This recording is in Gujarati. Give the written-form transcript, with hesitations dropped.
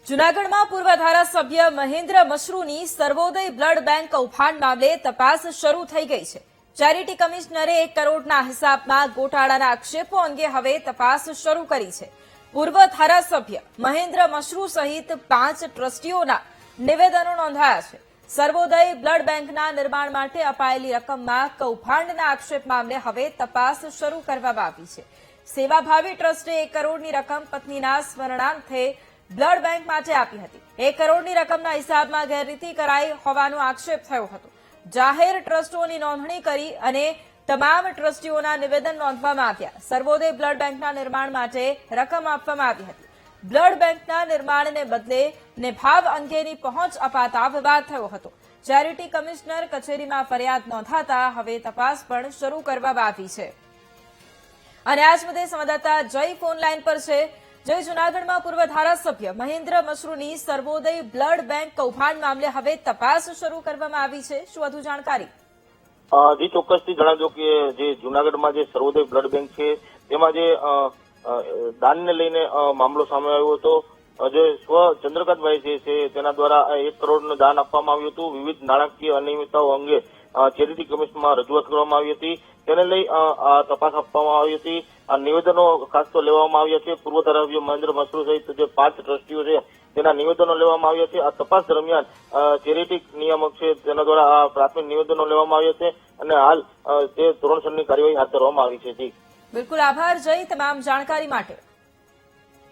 જૂનાગઢમાં પૂર્વ ધારાસભ્ય મહેન્દ્ર મશરૂની સર્વોદય બ્લડ બેંક કૌભાંડ મામલે તપાસ શરૂ થઈ ગઈ છે। ચેરિટી કમિશનરે 1 કરોડના હિસાબમાં ગોટાળાના આક્ષેપો અંગે હવે તપાસ શરૂ કરી છે। પૂર્વ ધારાસભ્ય મહેન્દ્ર મશરૂ સહિત 5 ટ્રસ્ટીઓના નિવેદનો નોંધાયા છે। સર્વોદય બ્લડ બેંકના નિર્માણ માટે અપાયેલી રકમમાં કૌભાંડના આક્ષેપ મામલે હવે તપાસ શરૂ કરવામાં આવી છે। સેવાભાવી ટ્રસ્ટે 1 કરોડની રકમ પત્નીના સ્મરણાર્થે બ્લડ બેંક માટે આપી હતી। 1 કરોડની રકમના હિસાબમાં ગેરરીતિ કરાઈ હોવાનો આક્ષેપ થયો હતો। જાહેર ટ્રસ્ટોની નોંધણી કરી અને તમામ ટ્રસ્ટીઓના નિવેદન નોંધવામાં આવ્યા। સર્વોદય બ્લડ બેંકના નિર્માણ માટે રકમ આપવામાં આવી હતી। બ્લડ બેંકના નિર્માણને બદલે નિભાવ અંગેની પહોંચ અપાતા વિવાદ થયો હતો। ચેરિટી કમિશનર કચેરીમાં ફરિયાદ નોંધાતા હવે તપાસ પણ શરૂ કરવામાં આવી છે। અને આજ મુદ્દે સંવાદદાતા જય ફોન લાઈન પર છે। જય, જૂનાગઢમાં પૂર્વ ધારાસભ્ય મહેન્દ્ર મશરૂની સર્વોદય બ્લડ બેંક કૌભાંડ મામલે હવે તપાસ શરૂ કરવામાં આવી છે, શું વધુ જાણકારી? જી ચોક્કસથી જણાવજો કે જે જૂનાગઢમાં જે સર્વોદય બ્લડ બેંક છે તેમાં જે દાનને લઈને મામલો સામે આવ્યો હતો। જે સ્વ ચંદ્રકાંતભાઈ છે તેના દ્વારા 1 કરોડનું દાન આપવામાં આવ્યું હતું। વિવિધ નાણાકીય અનિયમિતતાઓ અંગે ચેરિટી કમિશનમાં રજૂઆત કરવામાં આવી હતી। તેને લઈ તપાસ આપવામાં આવી હતી। આ નિવેદનો ખાસ તો લેવામાં આવ્યા છે। પૂર્વ ધારાસભ્ય મહેન્દ્ર મશરૂ સહિત જે 5 ટ્રસ્ટીઓ છે તેના નિવેદનો લેવામાં આવ્યા છે। આ તપાસ દરમિયાન ચેરિટી નિયામક છે તેના દ્વારા આ પ્રાથમિક નિવેદનો લેવામાં આવ્યા છે અને હાલ તે ધોરણસરની કાર્યવાહી હાથ ધરવામાં આવી છે। જી બિલકુલ, આભાર જય તમામ જાણકારી માટે।